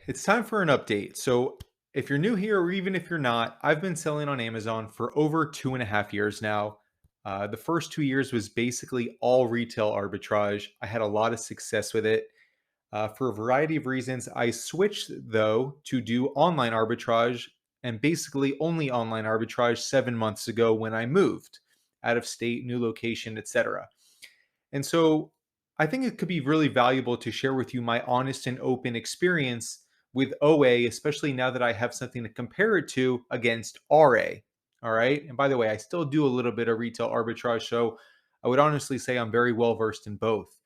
It's time for an update. So, if you're new here, or even if you're not, I've been selling on Amazon for over 2.5 years now. The first 2 years was basically all retail arbitrage. I had a lot of success with it. For a variety of reasons, I switched though to do online arbitrage and basically only online arbitrage 7 months ago when I moved out of state, new location, etc. And so I think it could be really valuable to share with you my honest and open experience with OA, especially now that I have something to compare it to against RA. All right. And by the way, I still do a little bit of retail arbitrage. So I would honestly say I'm very well versed in both.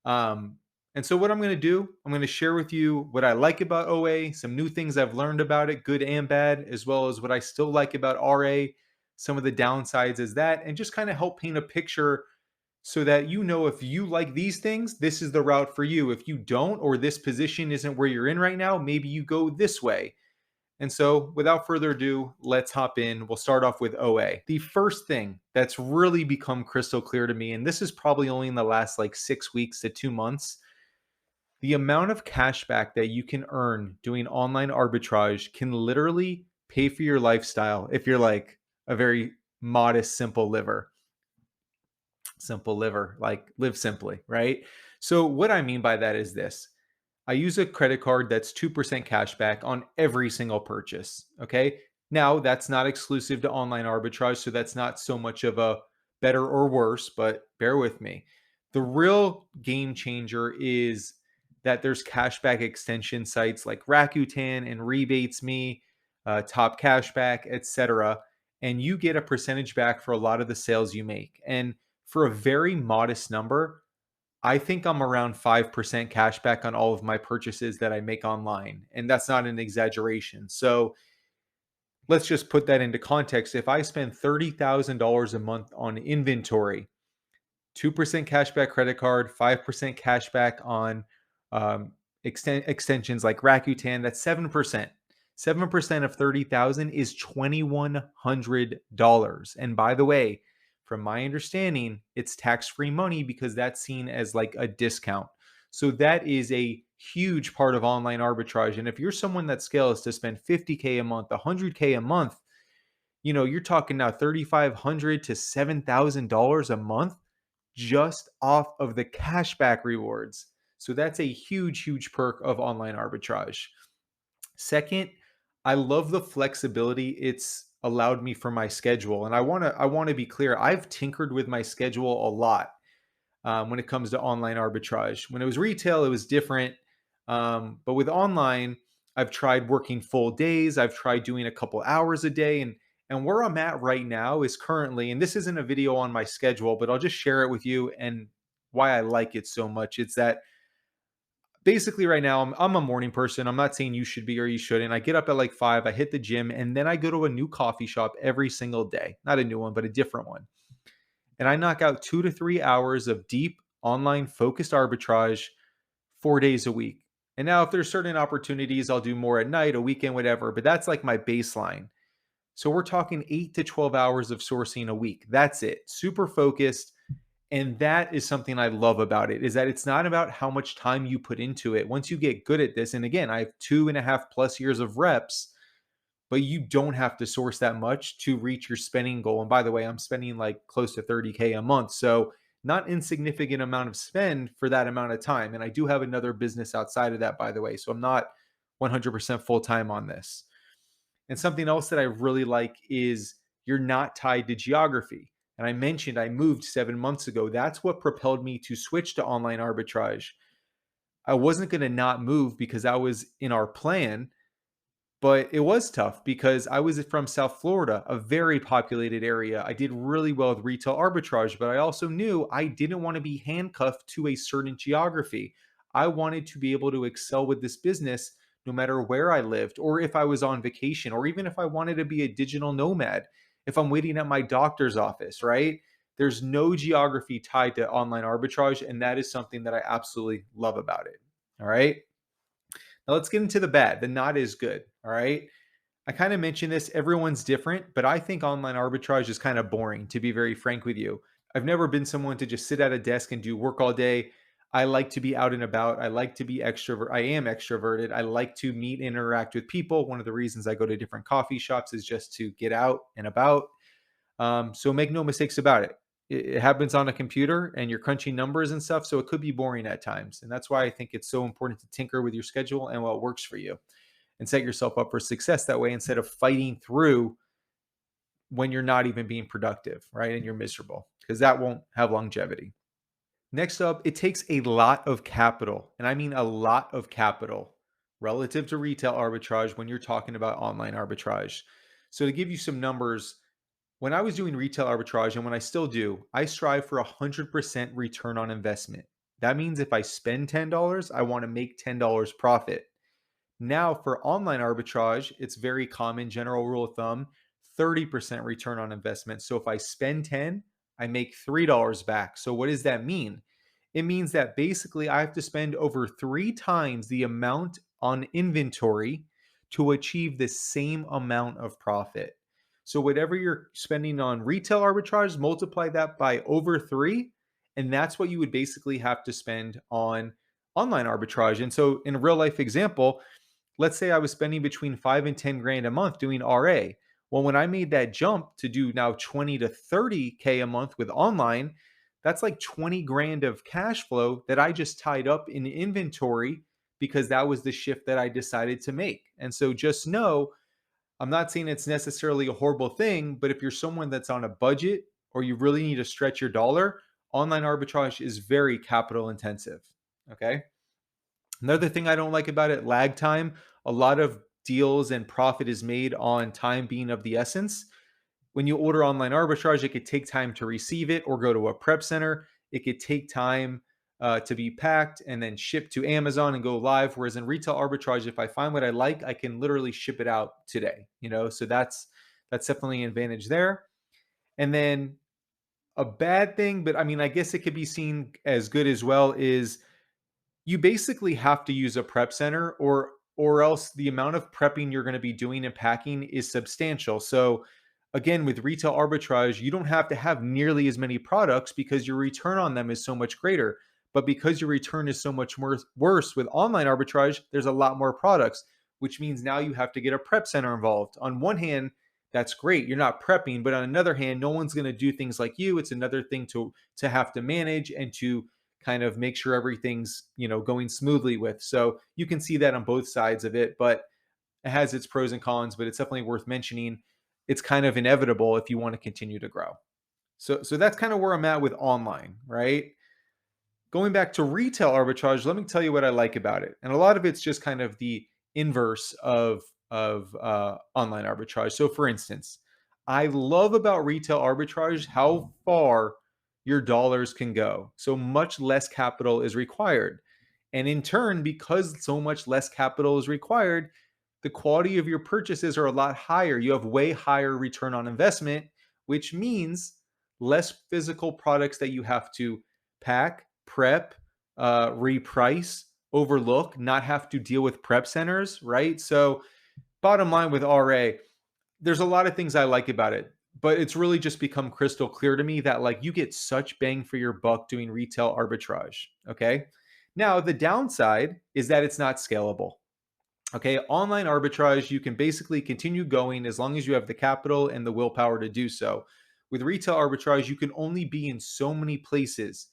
Um, and so, what I'm going to do, I'm going to share with you what I like about OA, some new things I've learned about it, good and bad, as well as what I still like about RA, some of the downsides is that, and just kind of help paint a picture so that you know if you like these things, this is the route for you. If you don't, or this position isn't where you're in right now, maybe you go this way. And so, without further ado, let's hop in. We'll start off with OA. The first thing that's really become crystal clear to me, and this is probably only in the last like 6 weeks to 2 months, the amount of cash back that you can earn doing online arbitrage can literally pay for your lifestyle if you're like a very modest, simple liver, like live simply, right? So, what I mean by that is this: I use a credit card that's 2% cash back on every single purchase. Okay. Now, that's not exclusive to online arbitrage. So, that's not so much of a better or worse, but bear with me. The real game changer is that there's cashback extension sites like Rakuten and Rebates Me, Top Cashback, etc. And you get a percentage back for a lot of the sales you make. And for a very modest number, I think I'm around 5% cash back on all of my purchases that I make online. And that's not an exaggeration. So let's just put that into context. If I spend $30,000 a month on inventory, 2% cashback credit card, 5% cashback on um, extensions like Rakuten, that's 7%. 7% of 30,000 is $2,100. And by the way, from my understanding, it's tax-free money because that's seen as like a discount. So that is a huge part of online arbitrage. And if you're someone that scales to spend 50K a month, 100K a month, you're talking now 3,500 to $7,000 a month just off of the cashback rewards. So that's a huge, huge perk of online arbitrage. Second, I love the flexibility it's allowed me for my schedule. And I want to be clear, I've tinkered with my schedule a lot when it comes to online arbitrage. When it was retail, it was different. But with online, I've tried working full days. I've tried doing a couple hours a day. And where I'm at right now is currently, and this isn't a video on my schedule, but I'll just share it with you and why I like it so much. It's that basically right now I'm a morning person. I'm not saying you should be or you shouldn't. I get up at like 5, I hit the gym, and then I go to a new coffee shop every single day. Not a new one, but a different one. And I knock out 2 to 3 hours of deep online focused arbitrage 4 days a week. And now, if there's certain opportunities, I'll do more at night, a weekend, whatever, but that's like my baseline. So we're talking 8 to 12 hours of sourcing a week. That's it. Super focused. And that is something I love about it, is that it's not about how much time you put into it. Once you get good at this, and again, I have 2.5+ years of reps, but you don't have to source that much to reach your spending goal. And by the way, I'm spending like close to 30K a month. So not insignificant amount of spend for that amount of time. And I do have another business outside of that, by the way. So I'm not 100% full time on this. And something else that I really like is you're not tied to geography. And I mentioned I moved 7 months ago. That's what propelled me to switch to online arbitrage. I wasn't going to not move because I was in our plan, but it was tough because I was from South Florida, a very populated area. I did really well with retail arbitrage, but I also knew I didn't want to be handcuffed to a certain geography. I wanted to be able to excel with this business no matter where I lived, or if I was on vacation, or even if I wanted to be a digital nomad, if I'm waiting at my doctor's office, right? There's no geography tied to online arbitrage, and that is something that I absolutely love about it. All right. Now let's get into the bad. The not is good. All right. I kind of mentioned this. Everyone's different, but I think online arbitrage is kind of boring, to be very frank with you. I've never been someone to just sit at a desk and do work all day. I like to be out and about. I like to be extrovert. I am extroverted. I like to meet and interact with people. One of the reasons I go to different coffee shops is just to get out and about. So make no mistakes about it. It happens on a computer and you're crunching numbers and stuff. So it could be boring at times. And that's why I think it's so important to tinker with your schedule and what works for you and set yourself up for success that way instead of fighting through when you're not even being productive, right? And you're miserable because that won't have longevity. Next up, it takes a lot of capital, and I mean a lot of capital relative to retail arbitrage when you're talking about online arbitrage. So, to give you some numbers, when I was doing retail arbitrage and when I still do, I strive for 100% return on investment. That means if I spend $10, I want to make $10 profit. Now, for online arbitrage, it's very common, general rule of thumb, 30% return on investment. So if I spend 10, I make $3 back. So what does that mean? It means that basically I have to spend over 3 times the amount on inventory to achieve the same amount of profit. So whatever you're spending on retail arbitrage, multiply that by over 3, and that's what you would basically have to spend on online arbitrage. And so in a real life example, let's say I was spending between 5 and 10 grand a month doing RA. Well, when I made that jump to do now 20 to 30K a month with online, that's like 20 grand of cash flow that I just tied up in inventory because that was the shift that I decided to make. And so just know, I'm not saying it's necessarily a horrible thing, but if you're someone that's on a budget or you really need to stretch your dollar, online arbitrage is very capital intensive. Okay. Another thing I don't like about it, lag time. A lot of deals and profit is made on time being of the essence. When you order online arbitrage, it could take time to receive it or go to a prep center. It could take time to be packed and then shipped to Amazon and go live. Whereas in retail arbitrage, if I find what I like, I can literally ship it out today. So that's definitely an advantage there. And then a bad thing, but I mean, I guess it could be seen as good as well, is you basically have to use a prep center or else the amount of prepping you're going to be doing and packing is substantial. So again, with retail arbitrage, you don't have to have nearly as many products because your return on them is so much greater. But because your return is so much worse with online arbitrage, there's a lot more products, which means now you have to get a prep center involved. On one hand, that's great. You're not prepping, but on another hand, no one's going to do things like you. It's another thing to have to manage and to kind of make sure everything's going smoothly with. So you can see that on both sides of it, but it has its pros and cons, but it's definitely worth mentioning. It's kind of inevitable if you want to continue to grow. So that's kind of where I'm at with online, right? Going back to retail arbitrage, let me tell you what I like about it. And a lot of it's just kind of the inverse of online arbitrage. So for instance, I love about retail arbitrage how far your dollars can go. So much less capital is required. And in turn, because so much less capital is required, the quality of your purchases are a lot higher. You have way higher return on investment, which means less physical products that you have to pack, prep, reprice, overlook, not have to deal with prep centers, right? So, bottom line with RA, there's a lot of things I like about it, but it's really just become crystal clear to me that like you get such bang for your buck doing retail arbitrage. Okay. Now, the downside is that it's not scalable. Okay. Online arbitrage, you can basically continue going as long as you have the capital and the willpower to do so. With retail arbitrage, you can only be in so many places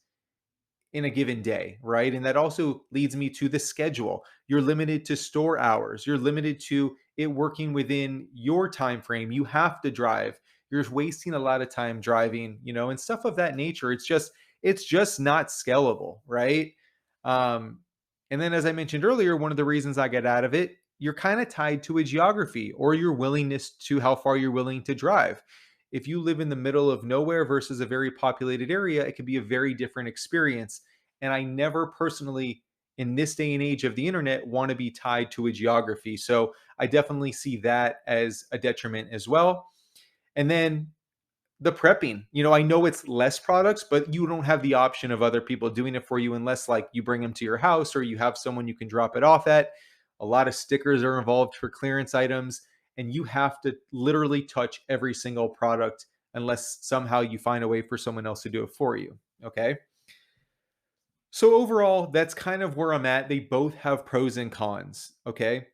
in a given day, right? And that also leads me to the schedule. You're limited to store hours. You're limited to it working within your time frame. You have to drive. You're wasting a lot of time driving, and stuff of that nature. It's just not scalable, right? Um, and then as I mentioned earlier, one of the reasons I get out of it, you're kind of tied to a geography or your willingness to how far you're willing to drive. If you live in the middle of nowhere versus a very populated area, it can be a very different experience. And I never personally, in this day and age of the internet, want to be tied to a geography. So I definitely see that as a detriment as well. And then the prepping, I know it's less products, but you don't have the option of other people doing it for you unless like you bring them to your house or you have someone you can drop it off at. A lot of stickers are involved for clearance items, and you have to literally touch every single product unless somehow you find a way for someone else to do it for you. Okay. So overall, that's kind of where I'm at. They both have pros and cons. Okay.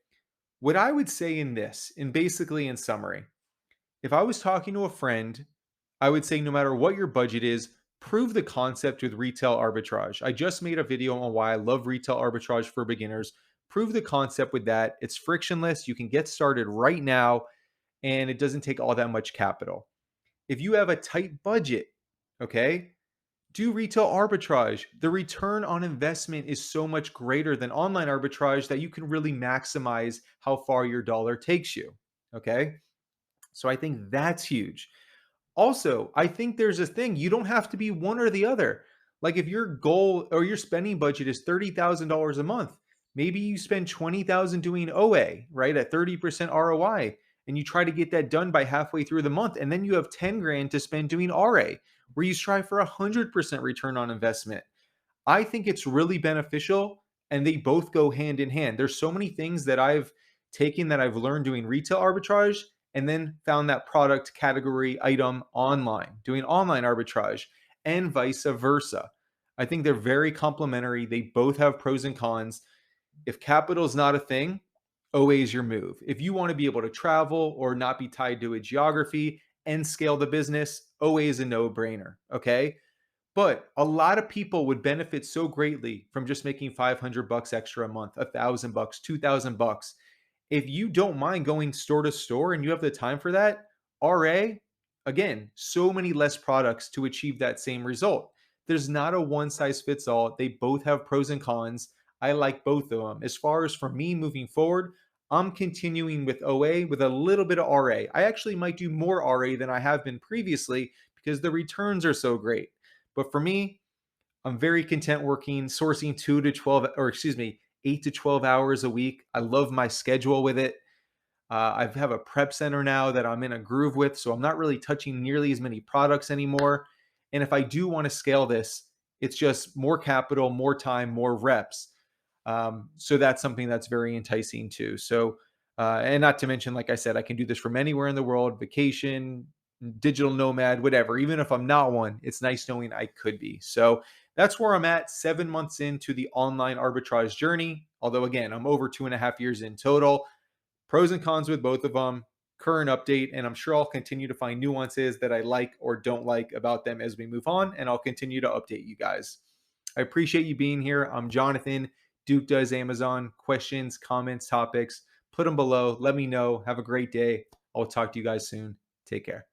What I would say in this, and basically in summary, if I was talking to a friend, I would say no matter what your budget is, prove the concept with retail arbitrage. I just made a video on why I love retail arbitrage for beginners. Prove the concept with that. It's frictionless. You can get started right now, and it doesn't take all that much capital. If you have a tight budget, okay, do retail arbitrage. The return on investment is so much greater than online arbitrage that you can really maximize how far your dollar takes you. Okay. So I think that's huge. Also, I think there's a thing, you don't have to be one or the other. Like if your goal or your spending budget is $30,000 a month, maybe you spend 20,000 doing OA, right? At 30% ROI, and you try to get that done by halfway through the month, and then you have 10 grand to spend doing RA, where you strive for 100% return on investment. I think it's really beneficial, and they both go hand in hand. There's so many things that I've taken that I've learned doing retail arbitrage and then found that product category item online, doing online arbitrage, and vice versa. I think they're very complementary. They both have pros and cons. If capital is not a thing, OA is your move. If you want to be able to travel or not be tied to a geography and scale the business, OA is a no brainer. Okay. But a lot of people would benefit so greatly from just making 500 bucks extra a month, 1,000 bucks, 2,000 bucks. If you don't mind going store to store and you have the time for that, RA, again, so many less products to achieve that same result. There's not a one size fits all. They both have pros and cons. I like both of them. As far as for me moving forward, I'm continuing with OA with a little bit of RA. I actually might do more RA than I have been previously because the returns are so great. But for me, I'm very content working, sourcing 2 to 12, or excuse me, 8 to 12 hours a week. I love my schedule with it. I have a prep center now that I'm in a groove with, so I'm not really touching nearly as many products anymore. And if I do want to scale this, it's just more capital, more time, more reps. So that's something that's very enticing too. So, and not to mention, like I said, I can do this from anywhere in the world, vacation, digital nomad, whatever. Even if I'm not one, it's nice knowing I could be. So that's where I'm at 7 months into the online arbitrage journey. Although, again, I'm over 2.5 years in total. Pros and cons with both of them, current update, and I'm sure I'll continue to find nuances that I like or don't like about them as we move on, and I'll continue to update you guys. I appreciate you being here. I'm Jonathan. Duke Does Amazon. Questions, comments, topics, put them below. Let me know. Have a great day. I'll talk to you guys soon. Take care.